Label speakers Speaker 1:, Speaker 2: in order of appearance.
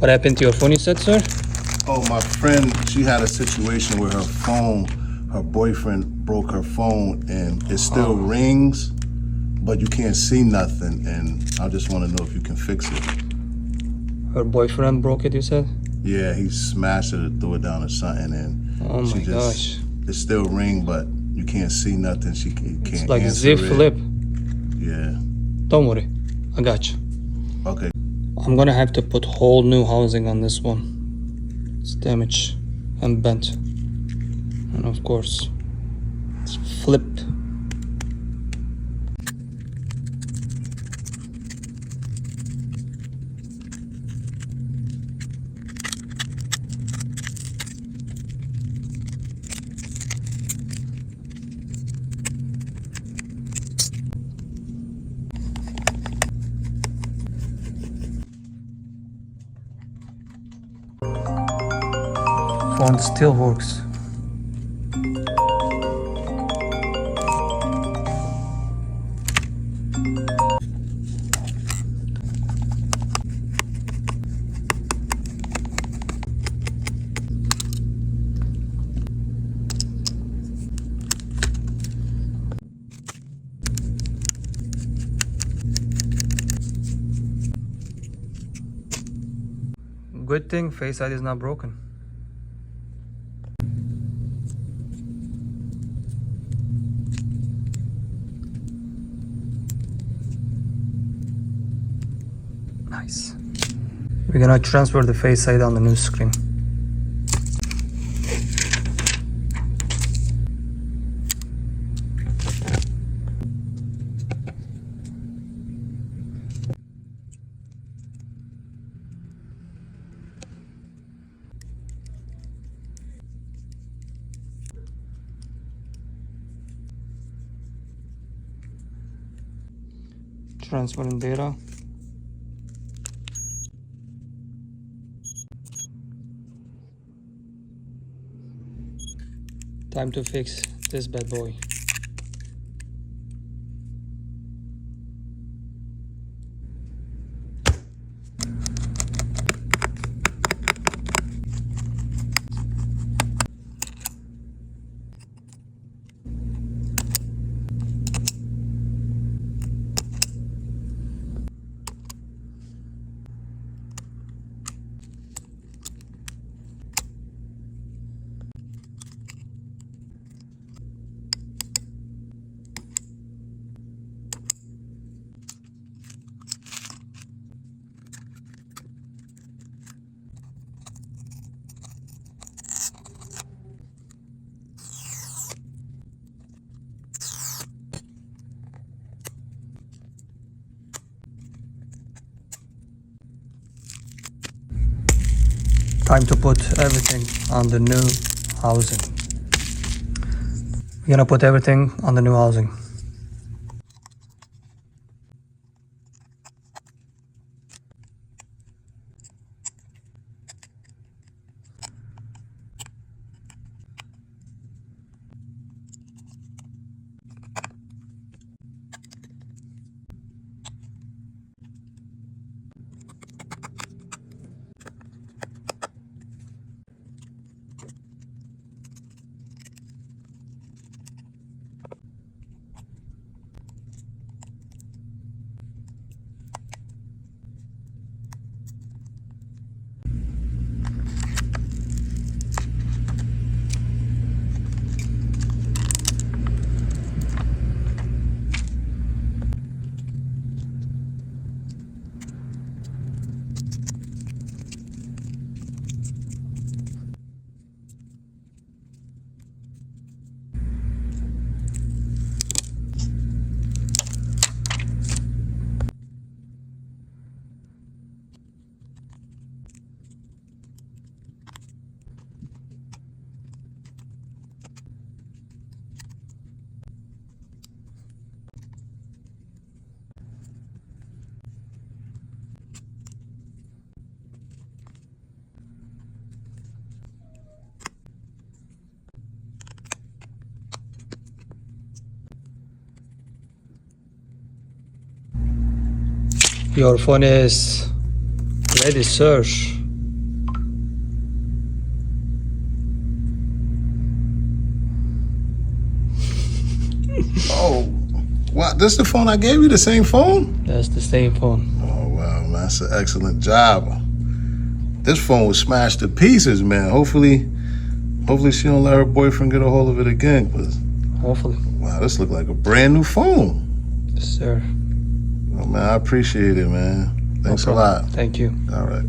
Speaker 1: What happened to your phone, you said, sir?
Speaker 2: Oh, my friend, she had a situation where her boyfriend broke her phone and it still rings, but you can't see nothing. And I just want to know if you can fix it.
Speaker 1: Her boyfriend broke it, you said?
Speaker 2: Yeah, he smashed it or threw it down or something, and
Speaker 1: Oh my gosh.
Speaker 2: it still ring, but you can't see nothing. She can't
Speaker 1: It's like
Speaker 2: answer
Speaker 1: Z Flip.
Speaker 2: Yeah.
Speaker 1: Don't worry, I got you.
Speaker 2: Okay.
Speaker 1: I'm gonna have to put whole new housing on this one. It's damaged and bent. And of course, it's flipped. Phone still works. Good thing Face ID is not broken. Nice. We're gonna transfer the Face ID on the new screen. Transferring data. Time to fix this bad boy. Time to put everything on the new housing. We're gonna put everything on the new housing. Your phone is ready, sir.
Speaker 2: Oh, wow, this is the phone I gave you, the same phone?
Speaker 1: That's the same phone.
Speaker 2: Oh, wow, man, that's an excellent job. This phone was smashed to pieces, man. Hopefully she don't let her boyfriend get a hold of it again. Cause,
Speaker 1: Hopefully.
Speaker 2: wow, this looked like a brand new phone.
Speaker 1: Yes, sir.
Speaker 2: Oh, man, I appreciate it, man. Thanks a lot.
Speaker 1: Thank you.
Speaker 2: All right.